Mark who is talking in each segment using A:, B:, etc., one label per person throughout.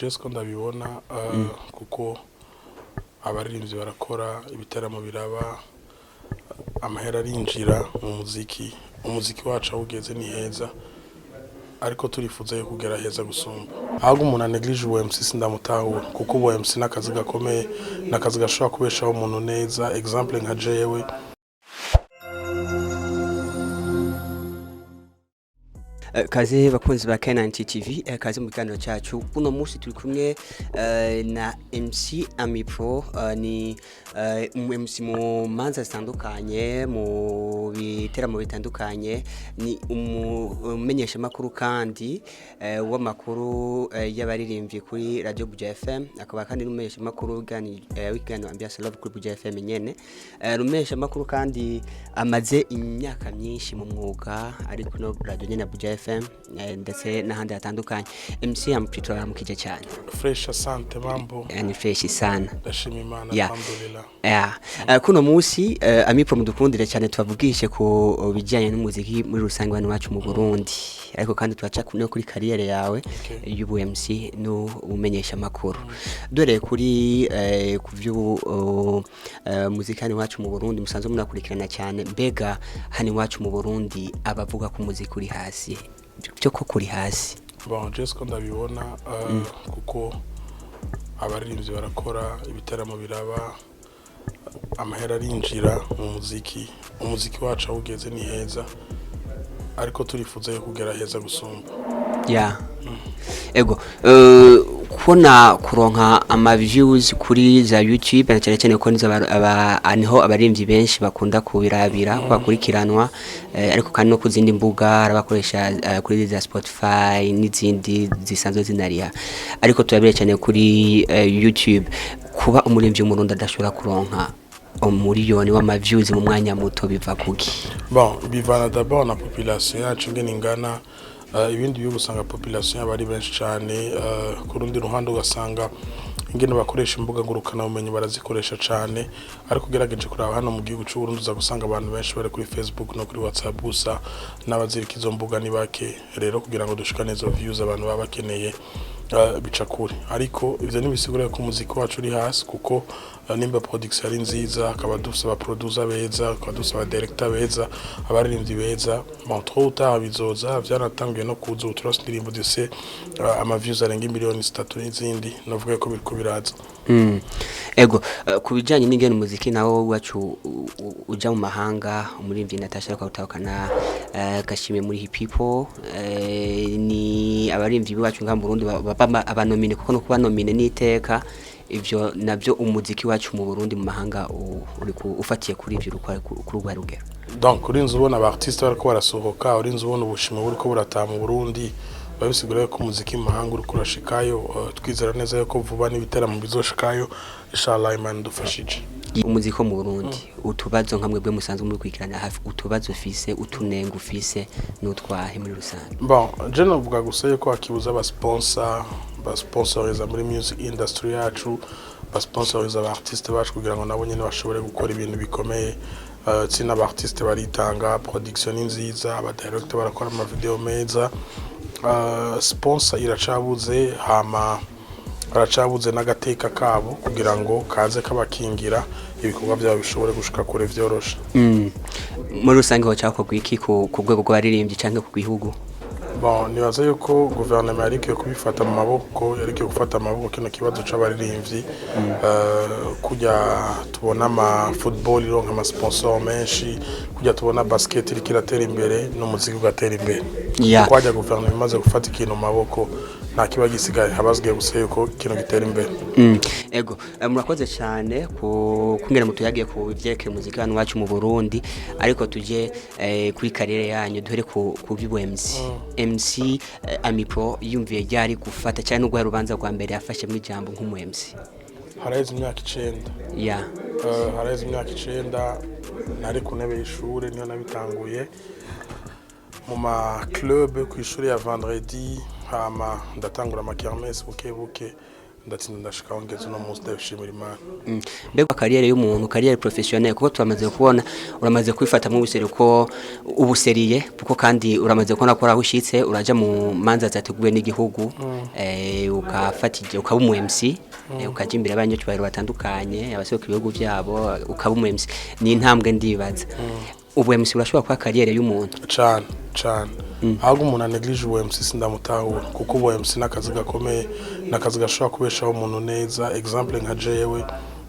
A: Jesko ndabibona kuko abaririmbyi barakora ibiteramo biraba amahera arinjira mu umuziki wacu awugeze ni heza ariko turifuza yo kugera heza gusumba ahubwo umuntu neglige UMC sindamutahura kuko UMC nakazi gakomeye nakazi gashobora kubeshaho umuntu neza example nka jewe
B: Kaze bakunzi ba K90 TV kaze mu kiganiro cyacu uno munsi turi kumwe na MC Ami Pro ni MC mu manza zitandukanye mu biteramo bitandukanye ni umumenyeshamakuru kandi w'amakuru y'abaririmbyi kuri Radio Buja FM akaba kandi n'umumenyeshamakuru w'ikiganiro Ambiance Love kuri Buja FM nyene umumenyeshamakuru kandi amaze imyaka myinshi mu mwuga ariko no radio nyene Buja FM ndetse n'ahandi hatandukanye MC Ampito aramukije cyane
A: fresh asante mambo
B: ni fresh sana
A: ndashima Imana alhamdulillah
B: kuno munsi Amipro mudukundire cyane tubavugishe ku bijyanye n'umuziki muri rusange hano wacu mu Burundi ariko kandi twaca no kuri career yawe y'ubu MC no umenyesha makuru dore kuri ku byo muziki hano wacu mu Burundi musanzwe munakurikirana cyane mbega hano wacu mu Burundi abavuga ku muziki uri hasi cyo ko kuri hasi
A: bon Jesko ndabibona kuko abaririmbyi barakora ibiteramo biraba amahera arinjira mu umuziki wacu awugeze ni heza ariko turifuza yo kugera heza gusumba
B: ego kubona kuronka ama views kuri za YouTube na cyane ko niho abaririmbyi benshi bakunda kubirabira bakurikiranwa ariko kandi no kuzindi mbuga arabakoresha kuri za Spotify n'izindi zisanzwe zinariya ariko turabire cyane kuri YouTube kuba umuririmbyi mu Burundi adashobora kuronka umuriyoni w'ama views mu mwanya muto biva kuki
A: bon bivana d'abord na population yacu ngene ingana ibindi byo gusanga population y'abari benshi cyane ku rundi ruhande ugasanga ingene bakoresha imbuga ngurukana ubumenyi barazikoresha cyane ariko gerageje kuraba hano mu gihugu cy'u Burundi uza gusanga abantu benshi bari kuri Facebook no kuri WhatsApp gusa n'abazirika izo mbuga ni bake rero kugira ngo dushikane izo views abantu baba bakeneye bica kure ariko ivyo nibisigura ko umuziki wacu uri hasi kuko nimba production ari nziza akaba dusaba producer beza akaba dusaba director beza abaririmbyi beza bon trop tard bizoza byaratangiye no kuza uturose ndirimbo dose ama views arenga miliyoni 3 n'izindi navuga ko biriko biraza
B: ego kubijanye n'ingene umuziki nawo wacu uja mu mahanga umuririmbyi Natasha ko utahukana gashime muri hip hop ni abaririmbyi bacu ngamba Burundi abanomine kuko no kuba nomine n'iteka ivyo navyo umuziki wacu mu Burundi mu mahanga uri ufatiye kuri ivyo kuri rugero
A: donc urinze ubona abartiste bariko barasohoka urinze ubona ubushimwe buriko burataha mu Burundi babisigura ko umuziki mu mahanga uri kurashikayo twizera neza yuko vuba n'ibiteramo bizoshikayo inshallah Imana dufashije
B: umuziki mu Burundi utubazo nkamwe bwe musanzwe muri kwikirana hafi utubazo ufise utunenga ufise n'utwahe muri rusange
A: bon je novuga gusa yuko akibuza basponsoriza muri music industry yacu basponsoriza abartiste bacu kugira ngo nabo nyene bashobore gukora ibintu bikomeye tsina abartiste baritanga production nziza aba director barakora ama video meza sponsor iracabuze baracabuze n'agateka kabo kugira ngo kaze kabakingira ibikorwa byabo bishobore gushika kure vyorosha
B: muri rusange ho cyako gwiki ku rwego rw'abaririmbyi canke ku gihugu
A: bon nibaza yuko gouvernement yariko kubifata mu maboko yariko gufata amaboko kino kibazo c'abaririmbyi kujya tubona ama football ironka ama sponsor menshi kujya tubona basket iri kiratera imbere n'umuziki ugatera imbere kwajya gouvernement imaze gufata ikintu mu maboko nta kiba gisigaye habazwe gusa yuko kino gitera imbere
B: ego murakoze cyane kungera mutuyagiye ku byekere muziki hano wacu mu Burundi ariko tuje kuri career yanyu duhere ku MC Ami Pro yumviye ryari gufata cyane n'ugwa rubanza rwa mbere yafashe muri jambo nk'umu MC
A: hareze imyaka 9 hareze imyaka 9 nari ku ntebe y'ishure niyo nabitanguye mu ma club ku ishuri ya vendredi hama ndatangura ama kermesse buke ndatsinda ndashika aho ngeze no munsi ndabishimira Imana.
B: Mbega kariyeri y'umuntu, kariyeri professionnel, kuko turamaze kubona uramaze kwifata mu buseruko ubuseriye, kuko kandi uramaze kubona ko rahushitse uraja mu manza zateguwe n'igihugu, ukafatije ukaba umu MC, ukaja imbere y'abanyacubahiro batandukanye abaseruka ibihugu byabo, ukaba umu MC. Ni intambwe ndibaza. Ubu MC urashobora kuba kariyeri y'umuntu
A: cyane. Ahubwo umuntu aneglige ubu MC sindamutahura, kuko ubu MC nakazi gakomeye, nakazi gashobora kubeshaho umuntu neza. Example nka jewe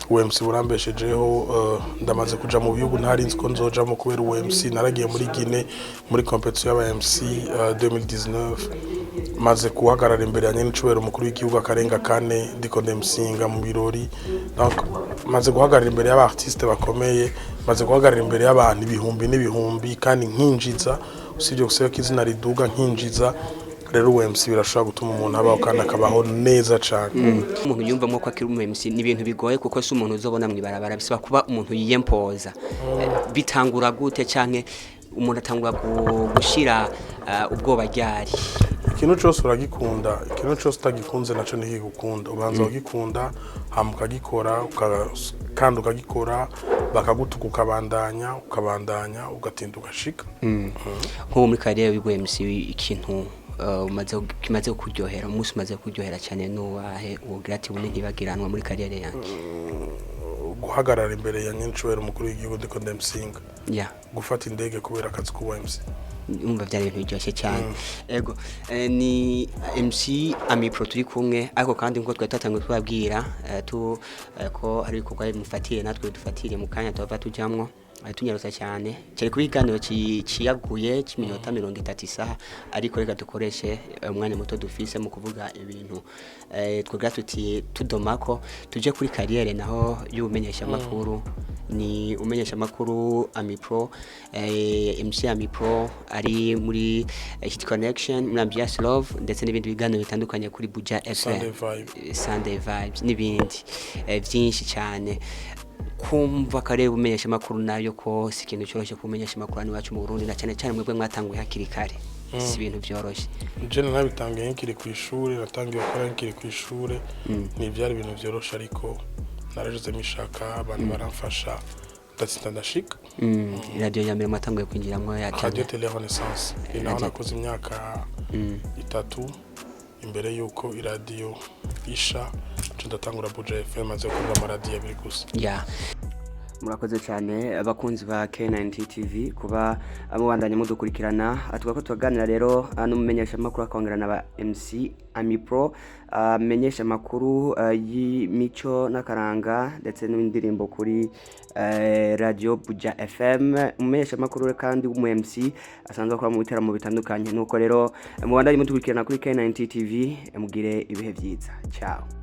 A: ubu MC burambeshejeho, ndamaze kuja mu bihugu ntari nzi ko nzojamo kubera ubu MC. Naragiye muri Guinée muri competition y'aba MC 2019, maze kuhagarara imbere ya nyenicubahiro umukuru w'igihugu akarenga kane ndiko ndemsinga mu birori. Maze guhagarara imbere y'aba artiste bakomeye, maze guhagarara imbere y'abantu ibihumbi n'ibihumbi, kandi nkinjiza usibye gusaba ko izina riduga nkinjiza. Rero ubu MC birashobora gutuma umuntu abaho kandi akabaho neza cyane.
B: Umuntu yumvamo ko akiri umu MC ni ibintu bigoye, kuko si umuntu uzobona mwibarabara, bisaba kuba umuntu yiyempoza. Bitangura gute canke umuntu atangura gushira ubwoba ryari?
A: Ikintu cyose uragikunda, ikintu cyose utagikunze naco ntikigukunda. Ubanza ugikunda hama ukagikora, kandi ukagikora bakagutuka ukabandanya ugatinda ugashika.
B: Nko muri kariyeri y'ubu MC ikintu kimaze kuryohera, umunsi umaze kuryohera cyane n'uwahe ugira ati bune ntibagiranwa muri kariyeri yanjye?
A: Guhagarara imbere ya nyenicubahiro umukuru w'igihugu ndiko ndemsinga, gufata indege kubera akazi k'ubu MC.
B: Umva byari ibintu biryoshye cyane. Ego ni MC Amipro turi kumwe, ariko kandi nko twatatangiye twabwira ko hari ibikorwa bimufatire natwe dufatire mu kanya tuva tujamwo tunyarusa cyane. Cyari kuri ikiganiro ciyaguye cy'iminota 30 isaha, ariko reka dukoreshe umwanya muto dufise mu kuvuga ibintu twogira tuti tudomako tuje kuri kariyeri naho y'ubumenyeshamakuru. Ni umenyeshamakuru Amipro, MC Amipro ari muri Hit Connection, muri Ambiance Love, ndetse n'ibindi biganiro bitandukanye kuri Buja FM, Sunday Vibes n'ibindi byinshi cyane. Kumva kare umenyeshamakuru nayo ko si ikintu cyoroshye kumenyeshamakuru ni wacu mu Burundi, na cyane cyane mwebwe mwatanguye hakiri kare, si ibintu byoroshye.
A: Je nabitangiye nkiri ku ishuri, natangiye gukora nkiri ku ishuri, ni byari ibintu byoroshye, ariko narajeze mishaka abantu baramfasha ndatsinda ndashika.
B: Radio ya mbere mwatanguye kwinjiramwo ya
A: Radio Tele Renaissance, inaho nakoze imyaka 3 imbere yuko iradio isha, ndatangura Buja FM maze kumva amaradiyo abiri gusa.
B: Murakoze cyane abakunzi ba K90 TV kuba amubandanye mudukurikirana. Atuka ko tuganira rero n'umumenyeshamakuru akongera na MC Amipro, amenyesha makuru y'imico n'akaranga ndetse n'indirimbo kuri Radio Buja FM. Umumenyeshamakuru kandi w'umu MC asanzwe akora mu biteramo bitandukanye. Nuko rero mubandanye mudukurikirana kuri K90 TV, mugire ibihe byiza. Ciao.